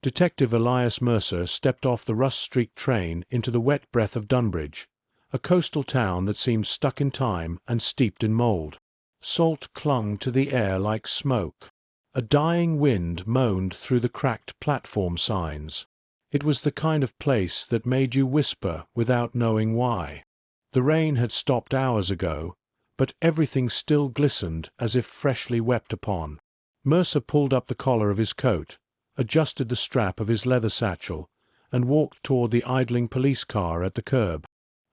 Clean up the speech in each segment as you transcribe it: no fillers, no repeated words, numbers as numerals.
Detective Elias Mercer stepped off the rust-streaked train into the wet breath of Dunbridge, a coastal town that seemed stuck in time and steeped in mold. Salt clung to the air like smoke. A dying wind moaned through the cracked platform signs. It was the kind of place that made you whisper without knowing why. The rain had stopped hours ago, but everything still glistened as if freshly wept upon. Mercer pulled up the collar of his coat, adjusted the strap of his leather satchel, and walked toward the idling police car at the curb.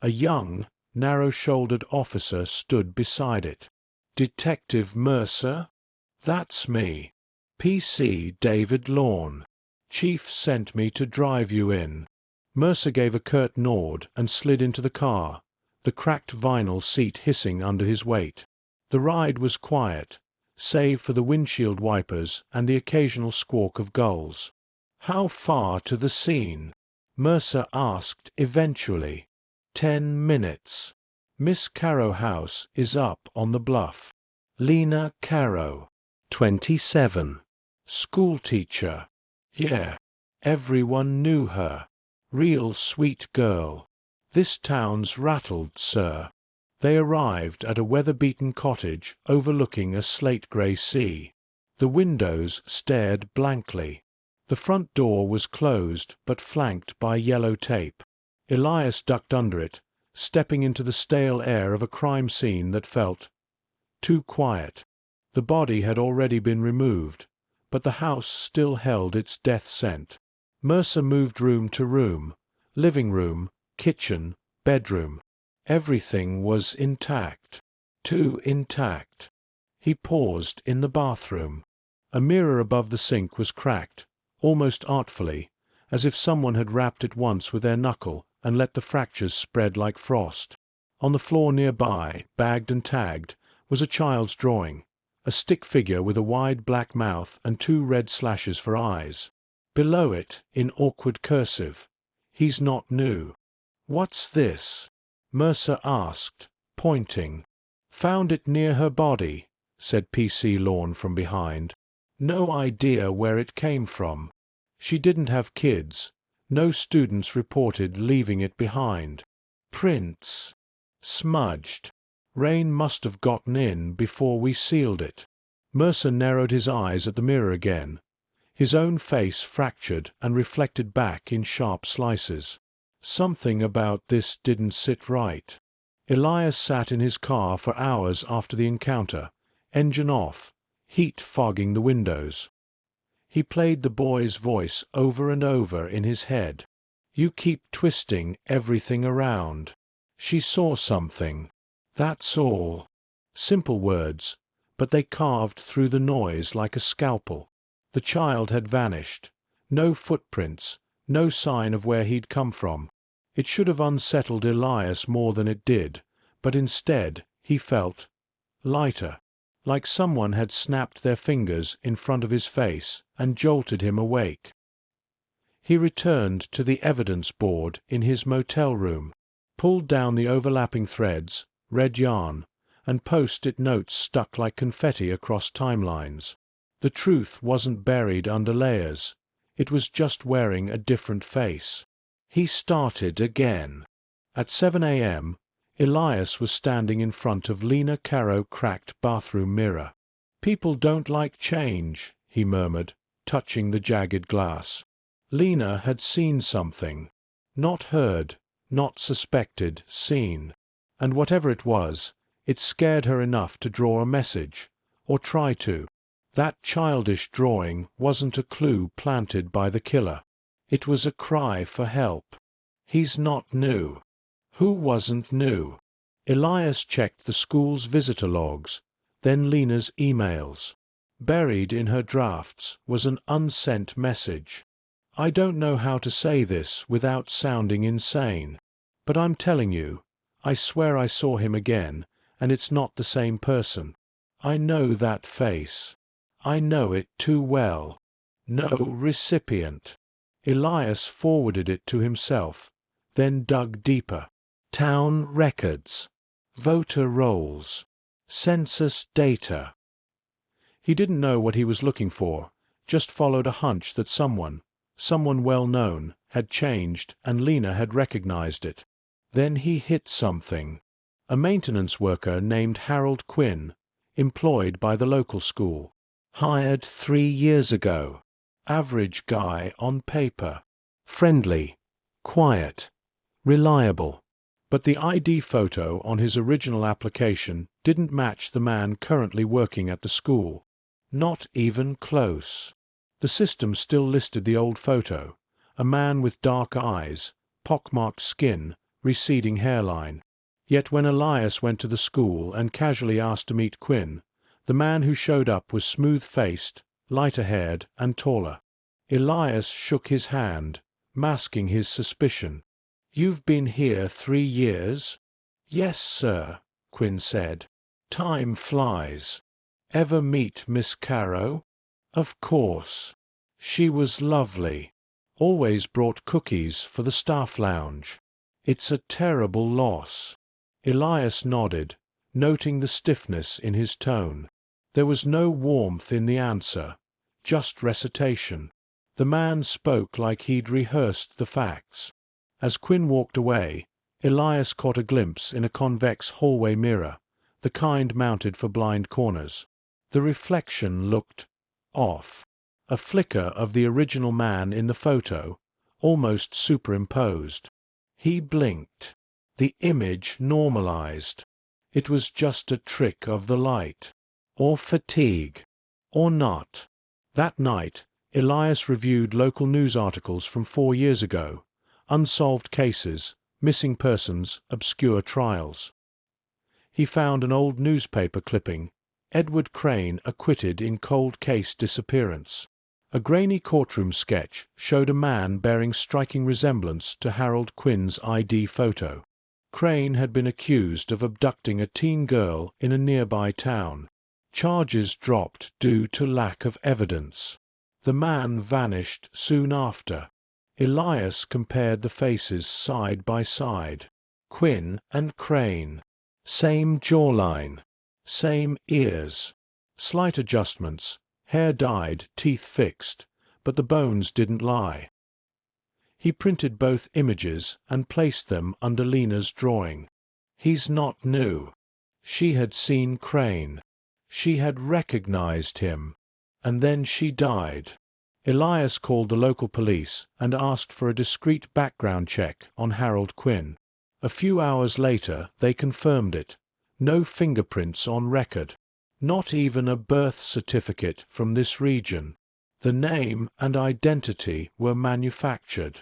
A young, narrow-shouldered officer stood beside it. "Detective Mercer? That's me. PC David Lorne. Chief sent me to drive you in." Mercer gave a curt nod and slid into the car, the cracked vinyl seat hissing under his weight. The ride was quiet, save for the windshield wipers and the occasional squawk of gulls. "How far to the scene?" Mercer asked eventually. 10 minutes. Miss Caro House is up on the bluff. Lena Caro, 27. Schoolteacher. Yeah. Everyone knew her. Real sweet girl. This town's rattled, sir. They arrived at a weather-beaten cottage overlooking a slate-grey sea. The windows stared blankly. The front door was closed but flanked by yellow tape. Elias ducked under it, stepping into the stale air of a crime scene that felt too quiet. The body had already been removed, but the house still held its death scent. Mercer moved room to room, living room, kitchen, bedroom. Everything was intact. Too intact. He paused in the bathroom. A mirror above the sink was cracked, almost artfully, as if someone had rapped it once with their knuckle and let the fractures spread like frost. On the floor nearby, bagged and tagged, was a child's drawing, a stick figure with a wide black mouth and 2 red slashes for eyes. Below it, in awkward cursive, "He's not new." "What's this?" Mercer asked, pointing. "Found it near her body," said PC Lorne from behind. "No idea where it came from. She didn't have kids. No students reported leaving it behind. Prints. Smudged. Rain must have gotten in before we sealed it." Mercer narrowed his eyes at the mirror again, his own face fractured and reflected back in sharp slices. Something about this didn't sit right. Elias sat in his car for hours after the encounter, engine off, heat fogging the windows. He played the boy's voice over and over in his head. "You keep twisting everything around. She saw something. That's all." Simple words, but they carved through the noise like a scalpel. The child had vanished. No footprints, no sign of where he'd come from. It should have unsettled Elias more than it did, but instead he felt lighter, like someone had snapped their fingers in front of his face and jolted him awake. He returned to the evidence board in his motel room, pulled down the overlapping threads, red yarn, and post-it notes stuck like confetti across timelines. The truth wasn't buried under layers. It was just wearing a different face. He started again. At 7 a.m., Elias was standing in front of Lena Caro's cracked bathroom mirror. "People don't like change," he murmured, touching the jagged glass. Lena had seen something. Not heard, not suspected, seen. And whatever it was, it scared her enough to draw a message, or try to. That childish drawing wasn't a clue planted by the killer. It was a cry for help. He's not new. Who wasn't new? Elias checked the school's visitor logs, then Lena's emails. Buried in her drafts was an unsent message. "I don't know how to say this without sounding insane, but I'm telling you, I swear I saw him again, and it's not the same person. I know that face. I know it too well. No recipient." Elias forwarded it to himself, then dug deeper. Town records. Voter rolls. Census data. He didn't know what he was looking for, just followed a hunch that someone, Someone well known, had changed, and Lena had recognized it. Then he hit something. A maintenance worker named Harold Quinn, employed by the local school. Hired 3 years ago. Average guy on paper. Friendly. Quiet. Reliable. But the ID photo on his original application didn't match the man currently working at the school. Not even close. The system still listed the old photo, a man with dark eyes, pockmarked skin, receding hairline. Yet when Elias went to the school and casually asked to meet Quinn, the man who showed up was smooth-faced, lighter-haired, and taller. Elias shook his hand, masking his suspicion. "You've been here 3 years?" "Yes, sir," Quinn said. "Time flies. Ever meet Miss Caro?" "Of course. She was lovely. Always brought cookies for the staff lounge. It's a terrible loss." Elias nodded, noting the stiffness in his tone. There was no warmth in the answer, just recitation. The man spoke like he'd rehearsed the facts. As Quinn walked away, Elias caught a glimpse in a convex hallway mirror, the kind mounted for blind corners. The reflection looked off. A flicker of the original man in the photo, almost superimposed. He blinked. The image normalized. It was just a trick of the light. Or fatigue. Or not. That night, Elias reviewed local news articles from 4 years ago. Unsolved cases, missing persons, obscure trials. He found an old newspaper clipping, Edward Crane acquitted in cold case disappearance. A grainy courtroom sketch showed a man bearing striking resemblance to Harold Quinn's ID photo. Crane had been accused of abducting a teen girl in a nearby town. Charges dropped due to lack of evidence. The man vanished soon after. Elias compared the faces side by side. Quinn and Crane. Same jawline. Same ears. Slight adjustments, hair dyed, teeth fixed, but the bones didn't lie. He printed both images and placed them under Lena's drawing. He's not new. She had seen Crane. She had recognized him. And then she died. Elias called the local police and asked for a discreet background check on Harold Quinn. A few hours later they confirmed it. No fingerprints on record. Not even a birth certificate from this region. The name and identity were manufactured.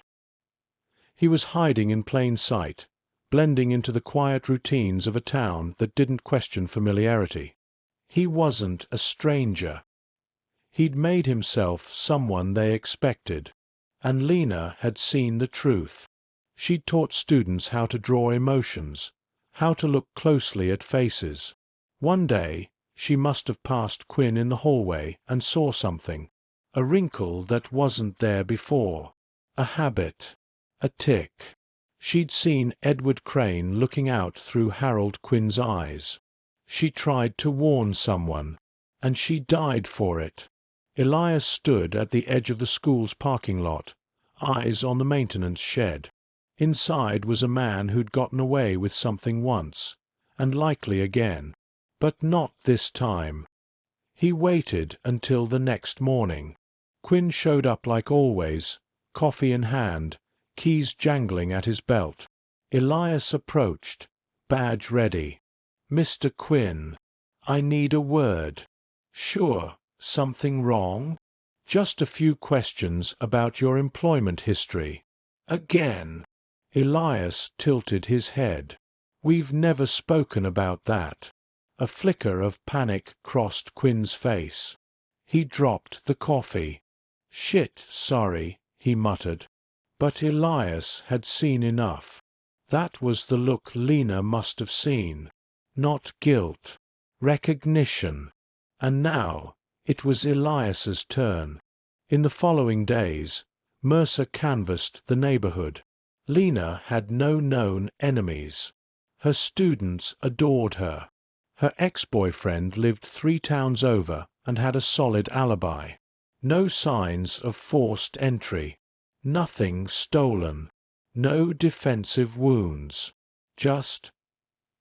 He was hiding in plain sight, blending into the quiet routines of a town that didn't question familiarity. He wasn't a stranger. He'd made himself someone they expected, and Lena had seen the truth. She'd taught students how to draw emotions, how to look closely at faces. One day, she must have passed Quinn in the hallway and saw something, a wrinkle that wasn't there before, a habit, a tick. She'd seen Edward Crane looking out through Harold Quinn's eyes. She tried to warn someone, and she died for it. Elias stood at the edge of the school's parking lot, eyes on the maintenance shed. Inside was a man who'd gotten away with something once, and likely again. But not this time. He waited until the next morning. Quinn showed up like always, coffee in hand, keys jangling at his belt. Elias approached, badge ready. "Mr. Quinn, I need a word." "Sure. Something wrong?" "Just a few questions about your employment history." "Again?" Elias tilted his head. "We've never spoken about that." A flicker of panic crossed Quinn's face. He dropped the coffee. "Shit, sorry," he muttered. But Elias had seen enough. That was the look Lena must have seen. Not guilt. Recognition. And now it was Elias's turn. In the following days, Mercer canvassed the neighborhood. Lena had no known enemies. Her students adored her. Her ex-boyfriend lived 3 towns over and had a solid alibi. No signs of forced entry. Nothing stolen. No defensive wounds. Just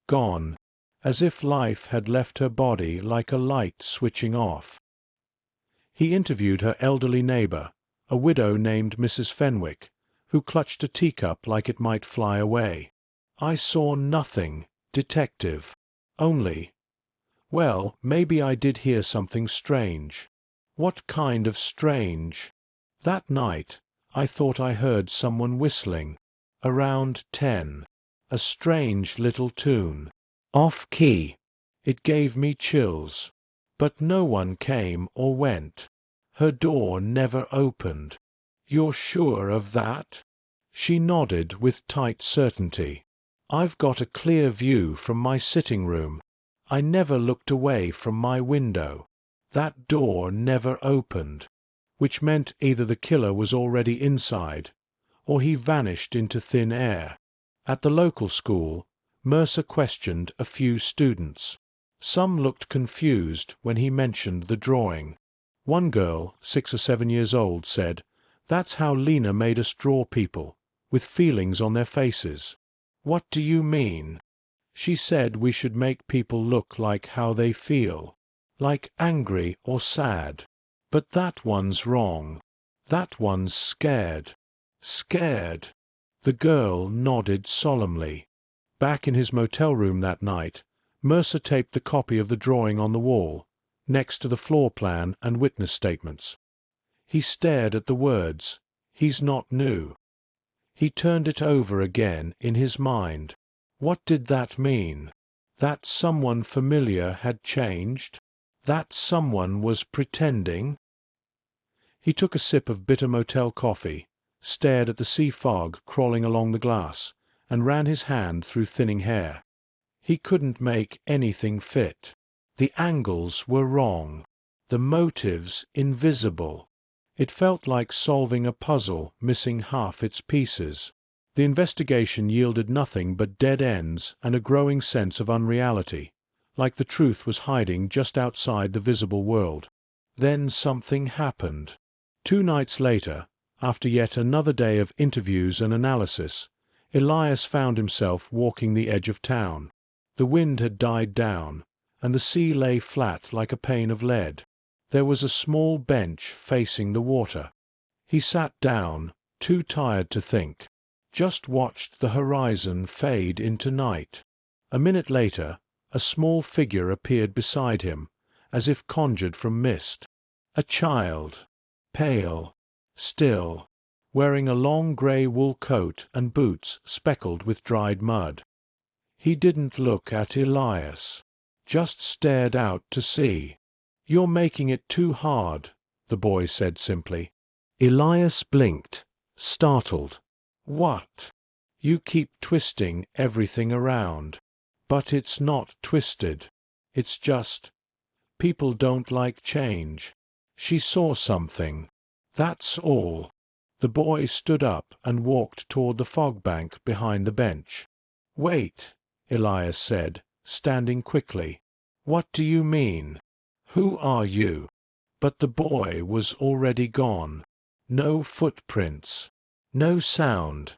gone. As if life had left her body like a light switching off. He interviewed her elderly neighbor, a widow named Mrs. Fenwick, who clutched a teacup like it might fly away. I saw nothing, detective. Only, well, maybe I did hear something strange. What kind of strange? That night, I thought I heard someone whistling. Around 10. A strange little tune. Off key. It gave me chills. But no one came or went. Her door never opened. You're sure of that? She nodded with tight certainty. I've got a clear view from my sitting room. I never looked away from my window. That door never opened. Which meant either the killer was already inside, or he vanished into thin air. At the local school, Mercer questioned a few students. Some looked confused when he mentioned the drawing. One girl, 6 or 7 years old, said, "That's how Lena made us draw people, with feelings on their faces." "What do you mean?" "She said we should make people look like how they feel, like angry or sad. But that one's wrong. That one's scared." Scared. The girl nodded solemnly. Back in his motel room that night, Mercer taped the copy of the drawing on the wall, next to the floor plan and witness statements. He stared at the words, "He's not new." He turned it over again in his mind. What did that mean? That someone familiar had changed? That someone was pretending? He took a sip of bitter motel coffee, stared at the sea fog crawling along the glass, and ran his hand through thinning hair. He couldn't make anything fit. The angles were wrong. The motives invisible. It felt like solving a puzzle missing half its pieces. The investigation yielded nothing but dead ends and a growing sense of unreality, like the truth was hiding just outside the visible world. Then something happened. 2 nights later, after yet another day of interviews and analysis, Elias found himself walking the edge of town. The wind had died down, and the sea lay flat like a pane of lead. There was a small bench facing the water. He sat down, too tired to think. Just watched the horizon fade into night. A minute later, a small figure appeared beside him, as if conjured from mist. A child, pale, still, wearing a long grey wool coat and boots speckled with dried mud. He didn't look at Elias, just stared out to sea. "You're making it too hard," the boy said simply. Elias blinked, startled. "What?" "You keep twisting everything around." "But it's not twisted. It's just, people don't like change." She saw something. That's all. The boy stood up and walked toward the fog bank behind the bench. "Wait," Elias said, standing quickly. "What do you mean? Who are you?" But the boy was already gone. No footprints. No sound.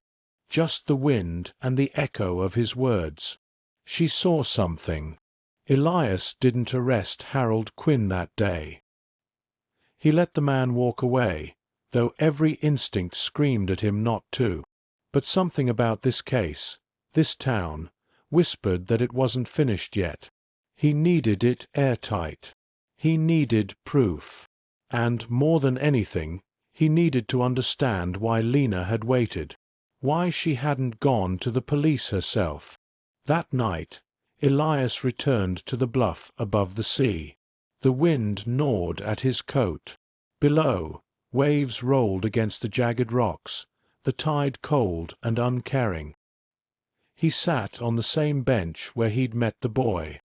Just the wind and the echo of his words. She saw something. Elias didn't arrest Harold Quinn that day. He let the man walk away, though every instinct screamed at him not to. But something about this case, this town, whispered that it wasn't finished yet. He needed it airtight. He needed proof. And, more than anything, he needed to understand why Lena had waited, why she hadn't gone to the police herself. That night, Elias returned to the bluff above the sea. The wind gnawed at his coat. Below, waves rolled against the jagged rocks, the tide cold and uncaring. He sat on the same bench where he'd met the boy.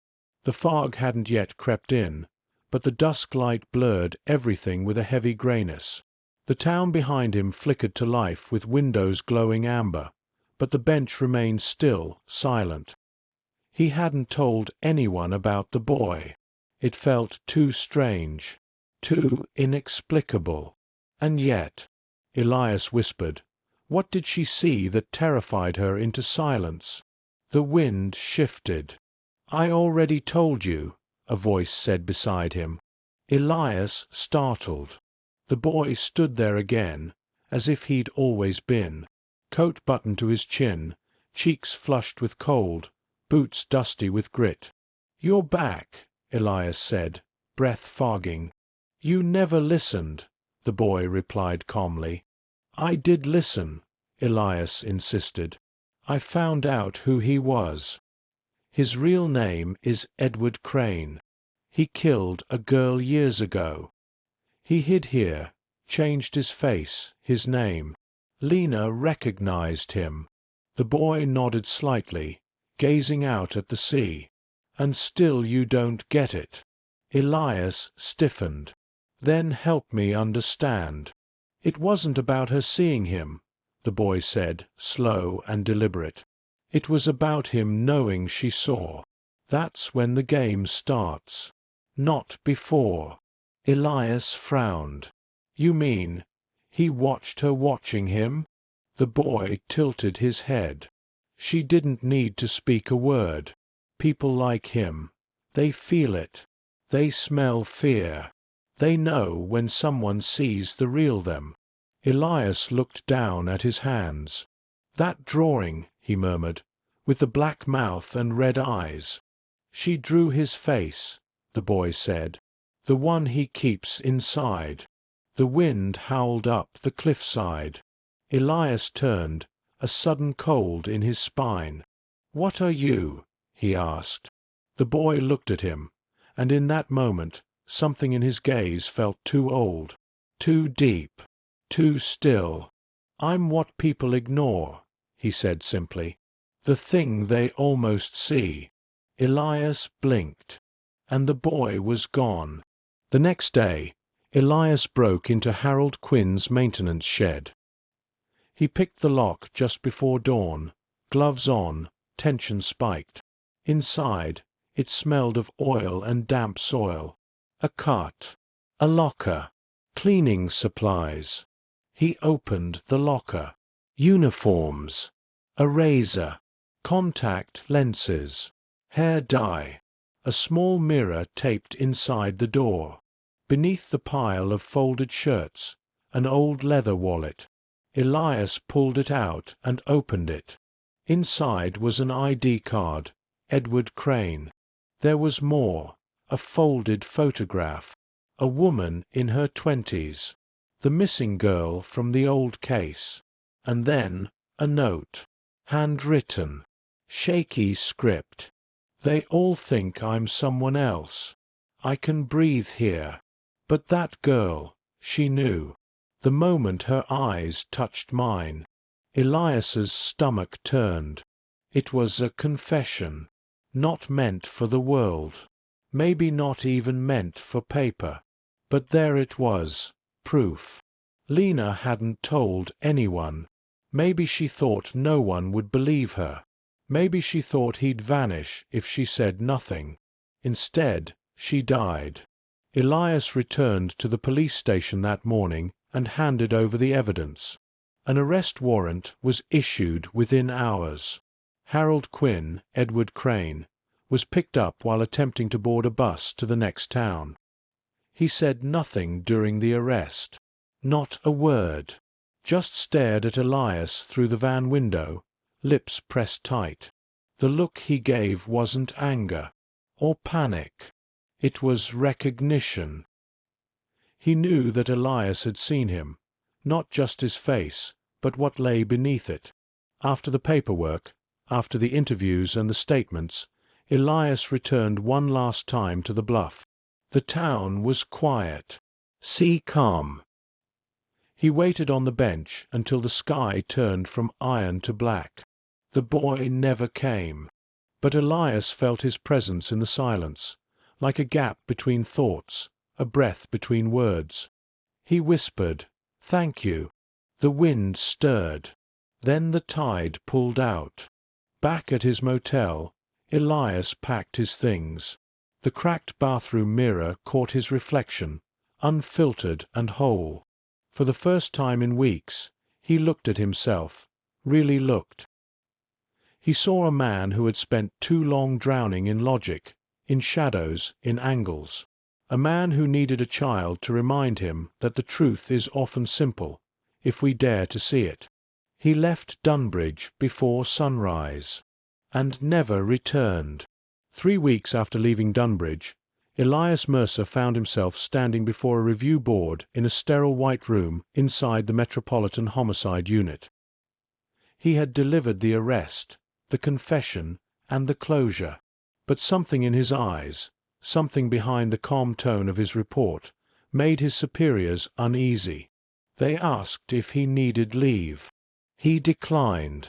The fog hadn't yet crept in, but the dusk light blurred everything with a heavy grayness. The town behind him flickered to life with windows glowing amber, but the bench remained still, silent. He hadn't told anyone about the boy. It felt too strange, too inexplicable. And yet, Elias whispered. What did she see that terrified her into silence? The wind shifted. I already told you, a voice said beside him. Elias startled. The boy stood there again, as if he'd always been, coat buttoned to his chin, cheeks flushed with cold, boots dusty with grit. You're back, Elias said, breath fogging. You never listened, the boy replied calmly. I did listen, Elias insisted. I found out who he was. His real name is Edward Crane. He killed a girl years ago. He hid here, changed his face, his name. Lena recognized him. The boy nodded slightly, gazing out at the sea. And still you don't get it. Elias stiffened. Then help me understand. It wasn't about her seeing him, the boy said, slow and deliberate. It was about him knowing she saw. That's when the game starts. Not before. Elias frowned. You mean, he watched her watching him? The boy tilted his head. She didn't need to speak a word. People like him, they feel it. They smell fear. They know when someone sees the real them. Elias looked down at his hands. That drawing, he murmured, with the black mouth and red eyes. She drew his face, the boy said, the one he keeps inside. The wind howled up the cliffside. Elias turned, a sudden cold in his spine. What are you? He asked. The boy looked at him, and in that moment something in his gaze felt too old, too deep, too still. I'm what people ignore, he said simply. The thing they almost see. Elias blinked, and the boy was gone. The next day, Elias broke into Harold Quinn's maintenance shed. He picked the lock just before dawn, gloves on, tension spiked. Inside, it smelled of oil and damp soil. A cart, a locker, cleaning supplies. He opened the locker. Uniforms, a razor, contact lenses, hair dye, a small mirror taped inside the door. Beneath the pile of folded shirts, an old leather wallet. Elias pulled it out and opened it. Inside was an ID card, Edward Crane. There was more, a folded photograph, a woman in her 20s, the missing girl from the old case, and then a note, handwritten, shaky script. They all think I'm someone else. I can breathe here. But that girl, she knew. The moment her eyes touched mine, Elias's stomach turned. It was a confession, not meant for the world, maybe not even meant for paper. But there it was, proof. Lena hadn't told anyone. Maybe she thought no one would believe her. Maybe she thought he'd vanish if she said nothing. Instead, she died. Elias returned to the police station that morning and handed over the evidence. An arrest warrant was issued within hours. Harold Quinn, Edward Crane, was picked up while attempting to board a bus to the next town. He said nothing during the arrest. Not a word. Just stared at Elias through the van window, lips pressed tight. The look he gave wasn't anger or panic. It was recognition. He knew that Elias had seen him, not just his face, but what lay beneath it. After the paperwork, after the interviews and the statements, Elias returned one last time to the bluff. The town was quiet, sea calm. He waited on the bench until the sky turned from iron to black. The boy never came, but Elias felt his presence in the silence, like a gap between thoughts, a breath between words. He whispered, "Thank you." The wind stirred. Then the tide pulled out. Back at his motel, Elias packed his things. The cracked bathroom mirror caught his reflection, unfiltered and whole. For the first time in weeks, he looked at himself, really looked. He saw a man who had spent too long drowning in logic, in shadows, in angles. A man who needed a child to remind him that the truth is often simple, if we dare to see it. He left Dunbridge before sunrise, and never returned. 3 weeks after leaving Dunbridge, Elias Mercer found himself standing before a review board in a sterile white room inside the Metropolitan Homicide Unit. He had delivered the arrest, the confession, and the closure, but something in his eyes, something behind the calm tone of his report, made his superiors uneasy. They asked if he needed leave. He declined.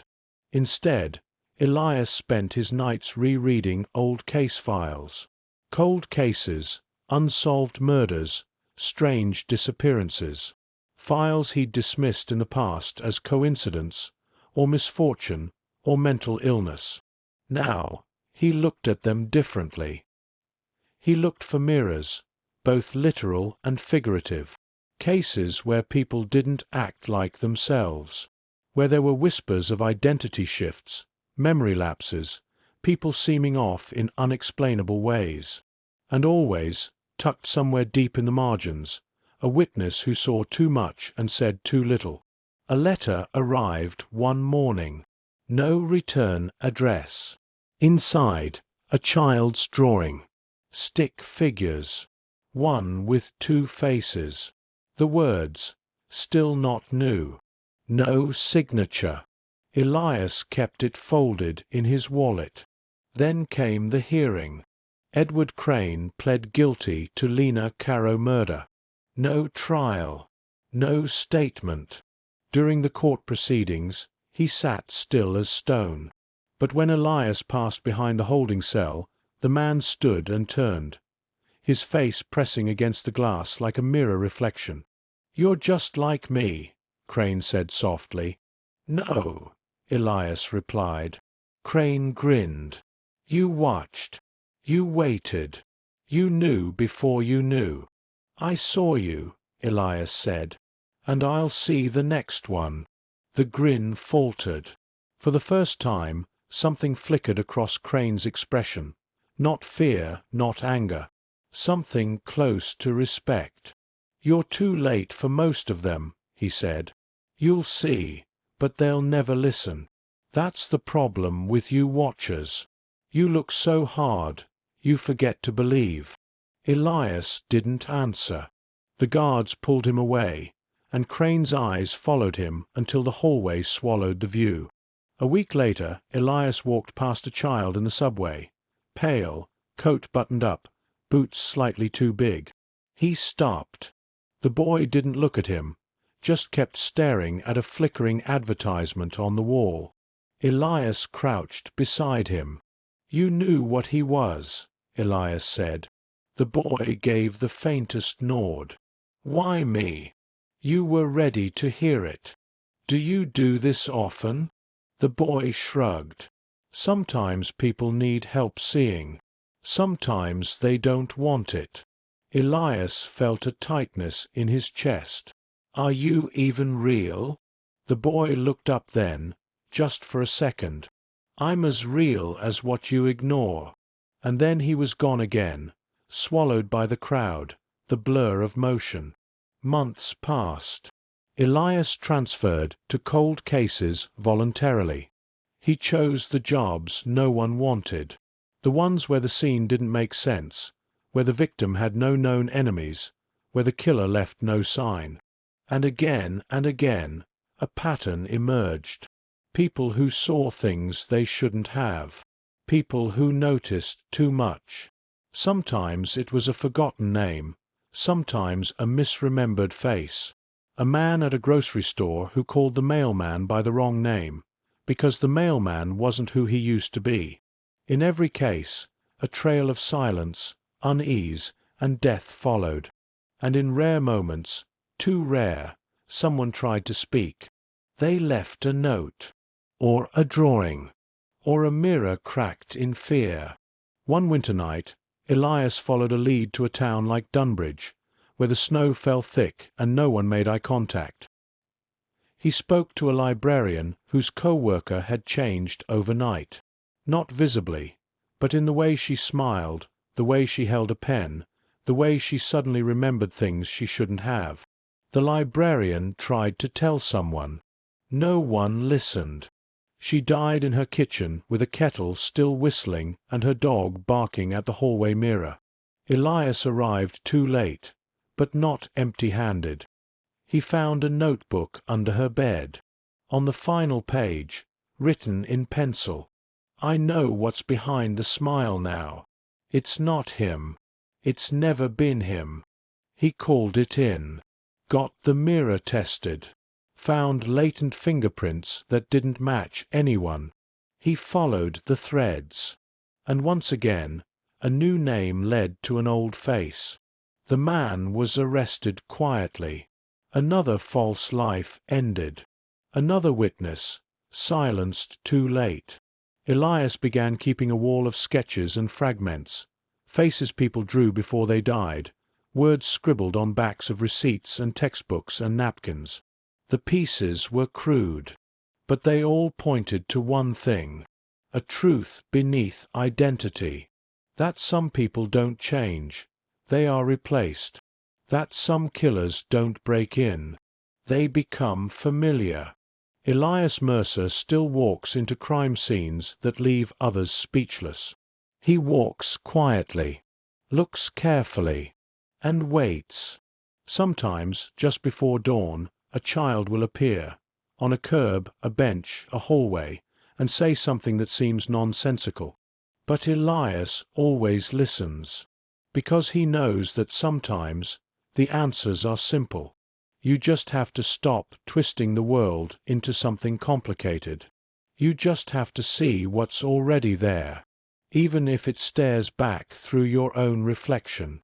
Instead, Elias spent his nights rereading old case files. Cold cases, unsolved murders, strange disappearances. Files he'd dismissed in the past as coincidence, or misfortune, or mental illness. Now, he looked at them differently. He looked for mirrors, both literal and figurative. Cases where people didn't act like themselves, where there were whispers of identity shifts, memory lapses, people seeming off in unexplainable ways. And always, tucked somewhere deep in the margins, a witness who saw too much and said too little. A letter arrived one morning. No return address. Inside, a child's drawing. Stick figures. One with 2 faces. The words, still not new. No signature. Elias kept it folded in his wallet. Then came the hearing. Edward Crane pled guilty to Lena Caro murder. No trial. No statement. During the court proceedings, he sat still as stone. But when Elias passed behind the holding cell, the man stood and turned, his face pressing against the glass like a mirror reflection. "You're just like me," Crane said softly. "No," Elias replied. Crane grinned. "You watched. You waited. You knew before you knew." "I saw you," Elias said, "and I'll see the next one." The grin faltered. For the first time, something flickered across Crane's expression. Not fear, not anger. Something close to respect. "You're too late for most of them," he said. "You'll see, but they'll never listen. That's the problem with you watchers. You look so hard, you forget to believe." Elias didn't answer. The guards pulled him away, and Crane's eyes followed him until the hallway swallowed the view. A week later, Elias walked past a child in the subway, pale, coat buttoned up, boots slightly too big. He stopped. The boy didn't look at him, just kept staring at a flickering advertisement on the wall. Elias crouched beside him. "You knew what he was," Elias said. The boy gave the faintest nod. "Why me?" "You were ready to hear it." "Do you do this often?" The boy shrugged. "Sometimes people need help seeing. Sometimes they don't want it." Elias felt a tightness in his chest. "Are you even real?" The boy looked up then, just for a second. "I'm as real as what you ignore." And then he was gone again, swallowed by the crowd, the blur of motion. Months passed. Elias transferred to cold cases voluntarily. He chose the jobs no one wanted, the ones where the scene didn't make sense, where the victim had no known enemies, where the killer left no sign. And again, a pattern emerged. People who saw things they shouldn't have. People who noticed too much. Sometimes it was a forgotten name, sometimes a misremembered face. A man at a grocery store who called the mailman by the wrong name, because the mailman wasn't who he used to be. In every case, a trail of silence, unease, and death followed. And in rare moments, too rare, someone tried to speak. They left a note, or a drawing, or a mirror cracked in fear. One winter night, Elias followed a lead to a town like Dunbridge, where the snow fell thick and no one made eye contact. He spoke to a librarian whose co-worker had changed overnight. Not visibly, but in the way she smiled, the way she held a pen, the way she suddenly remembered things she shouldn't have. The librarian tried to tell someone. No one listened. She died in her kitchen with a kettle still whistling and her dog barking at the hallway mirror. Elias arrived too late, but not empty-handed. He found a notebook under her bed. On the final page, written in pencil, "I know what's behind the smile now. It's not him. It's never been him." He called it in. Got the mirror tested. Found latent fingerprints that didn't match anyone. He followed the threads. And once again, a new name led to an old face. The man was arrested quietly. Another false life ended. Another witness, silenced too late. Elias began keeping a wall of sketches and fragments, faces people drew before they died, words scribbled on backs of receipts and textbooks and napkins. The pieces were crude, but they all pointed to one thing: a truth beneath identity. That some people don't change, they are replaced. That some killers don't break in, they become familiar. Elias Mercer still walks into crime scenes that leave others speechless. He walks quietly, looks carefully, and waits. Sometimes, just before dawn, a child will appear, on a curb, a bench, a hallway, and say something that seems nonsensical. But Elias always listens, because he knows that sometimes the answers are simple. You just have to stop twisting the world into something complicated. You just have to see what's already there, even if it stares back through your own reflection.